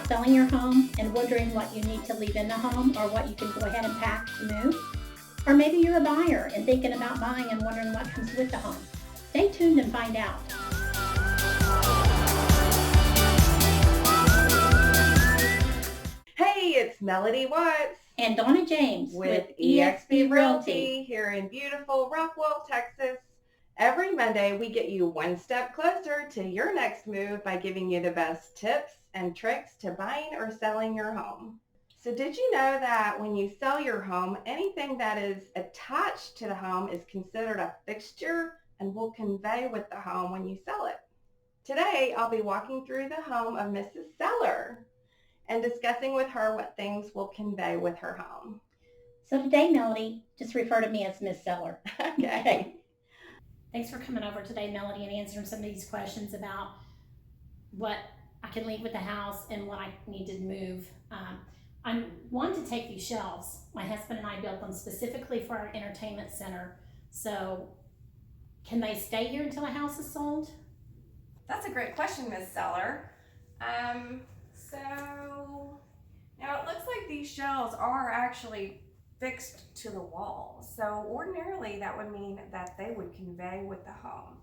selling your home and wondering what you need to leave in the home or what you can go ahead and pack to move? Or maybe you're a buyer and thinking about buying and wondering what comes with the home. Stay tuned and find out. Hey, it's Melody Watts And Donna James with eXp Realty here in beautiful Rockwell, Texas. Every Monday, we get you one step closer to your next move by giving you the best tips and tricks to buying or selling your home. So did you know that when you sell your home, anything that is attached to the home is considered a fixture and will convey with the home when you sell it? Today, I'll be walking through the home of Mrs. Seller and discussing with her what things will convey with her home. So today, Melody, just refer to me as Miss Seller. Okay. Thanks for coming over today, Melody, and answering some of these questions about what I can leave with the house and what I need to move. I want to take these shelves. My husband and I built them specifically for our entertainment center. So can they stay here until the house is sold? That's a great question, Ms. Seller. So now it looks like these shelves are actually fixed to the wall. So ordinarily that would mean that they would convey with the home.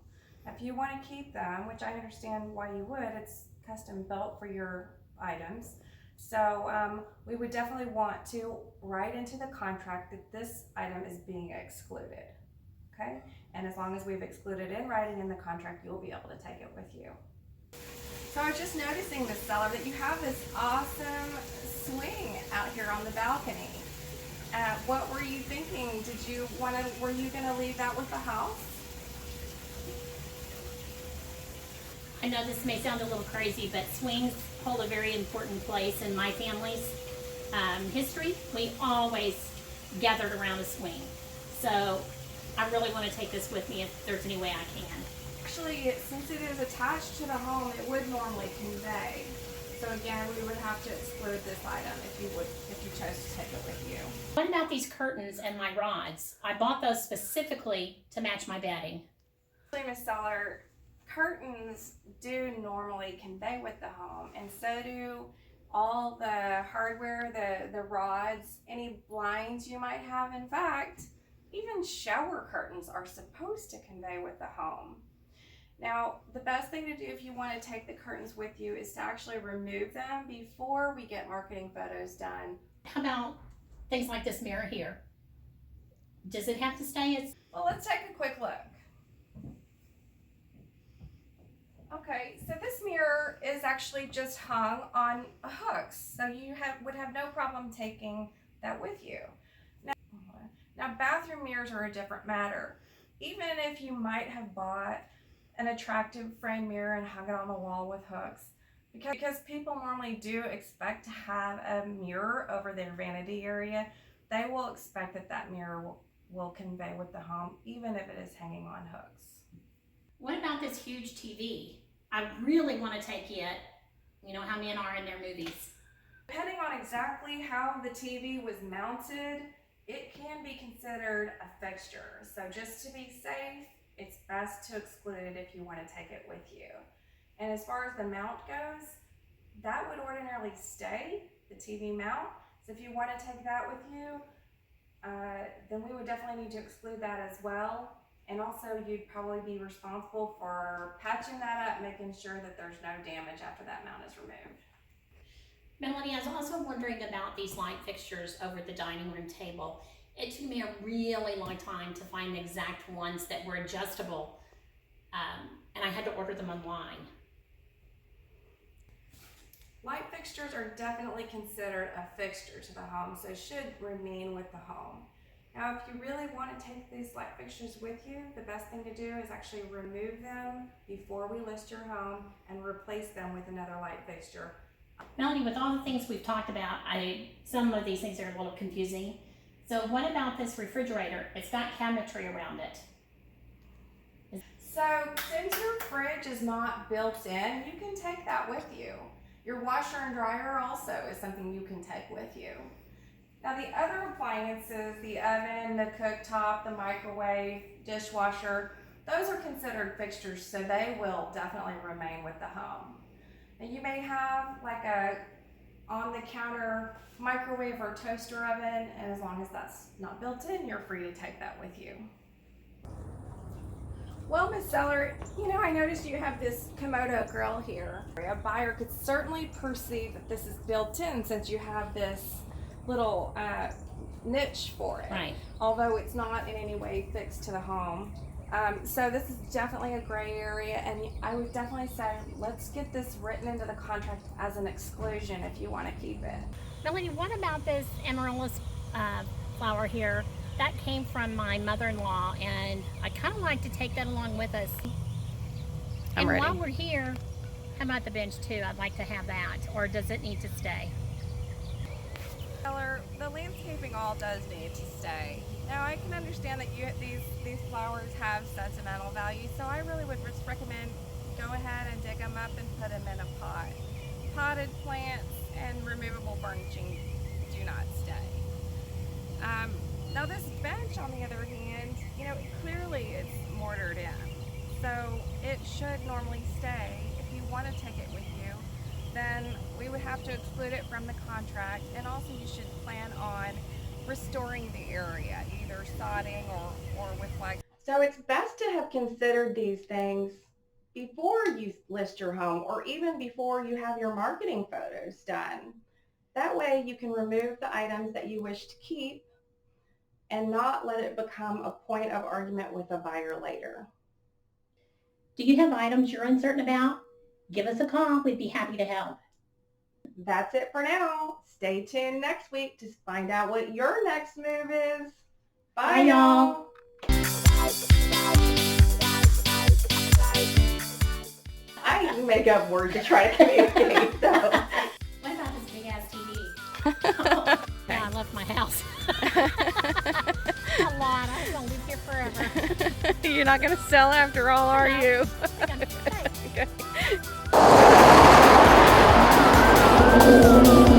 If you want to keep them, which I understand why you would, it's custom built for your items. So we would definitely want to write into the contract that this item is being excluded. Okay? And as long as we've excluded in writing in the contract, you'll be able to take it with you. So I was just noticing, Miss Seller, that you have this awesome swing out here on the balcony. What were you thinking? Were you gonna leave that with the house? I know this may sound a little crazy, but swings hold a very important place in my family's history. We always gathered around a swing. So I really want to take this with me if there's any way I can. Actually, since it is attached to the home, it would normally convey. So again, we would have to exclude this item if you chose to take it with you. What about these curtains and my rods? I bought those specifically to match my bedding. Actually, Ms. Seller, curtains do normally convey with the home, and so do all the hardware, the rods, any blinds you might have. In fact, even shower curtains are supposed to convey with the home. Now, the best thing to do if you want to take the curtains with you is to actually remove them before we get marketing photos done. How about things like this mirror here? Does it have to stay? Well, let's take a quick look. Okay, so this mirror is actually just hung on hooks, so you would have no problem taking that with you. Now, bathroom mirrors are a different matter. Even if you might have bought an attractive frame mirror and hung it on the wall with hooks, because people normally do expect to have a mirror over their vanity area, they will expect that mirror will convey with the home, even if it is hanging on hooks. What about this huge TV? I really want to take it, you know how men are in their movies. Depending on exactly how the TV was mounted, it can be considered a fixture. So just to be safe, it's best to exclude it if you want to take it with you. And as far as the mount goes, that would ordinarily stay, the TV mount. So if you want to take that with you, then we would definitely need to exclude that as well. And also you'd probably be responsible for patching that up, making sure that there's no damage after that mount is removed. Melanie, I was also wondering about these light fixtures over the dining room table. It took me a really long time to find the exact ones that were adjustable, and I had to order them online. Light fixtures are definitely considered a fixture to the home, so should remain with the home. Now, if you really want to take these light fixtures with you, the best thing to do is actually remove them before we list your home and replace them with another light fixture. Melanie, with all the things we've talked about, some of these things are a little confusing. So what about this refrigerator? It's got cabinetry around it. So since your fridge is not built in, you can take that with you. Your washer and dryer also is something you can take with you. Now the other appliances, the oven, the cooktop, the microwave, dishwasher, those are considered fixtures, so they will definitely remain with the home. Now you may have like a on the counter microwave or toaster oven, and as long as that's not built in, you're free to take that with you. Well, Ms. Seller, I noticed you have this Komodo Girl here. A buyer could certainly perceive that this is built in since you have this little niche for it. Right. Although it's not in any way fixed to the home. So this is definitely a gray area, and I would definitely say let's get this written into the contract as an exclusion if you want to keep it. Melanie, what about this amaryllis flower here? That came from my mother-in-law, and I kind of like to take that along with us. I'm ready. While we're here, how about the bench too? I'd like to have that, or does it need to stay? The landscaping all does need to stay. Now I can understand that these flowers have sentimental value, so I really would just recommend go ahead and dig them up and put them in a pot. Potted plants and removable furnishing do not stay. Now this bench, on the other hand, clearly it's mortared in, so it should normally stay. If you want to take it with you, then we would have to exclude it from the contract, and also you should plan on restoring the area, either sodding or with So it's best to have considered these things before you list your home, or even before you have your marketing photos done. That way you can remove the items that you wish to keep and not let it become a point of argument with a buyer later. Do you have items you're uncertain about? Give us a call. We'd be happy to help. That's it for now. Stay tuned next week to find out what your next move is. Bye, y'all. I make up words to try to communicate, so. What about this big ass TV? Yeah, I left my house. A lot. I'm gonna live here forever. You're not going to sell after all, are you? I think I'm gonna stay. Okay.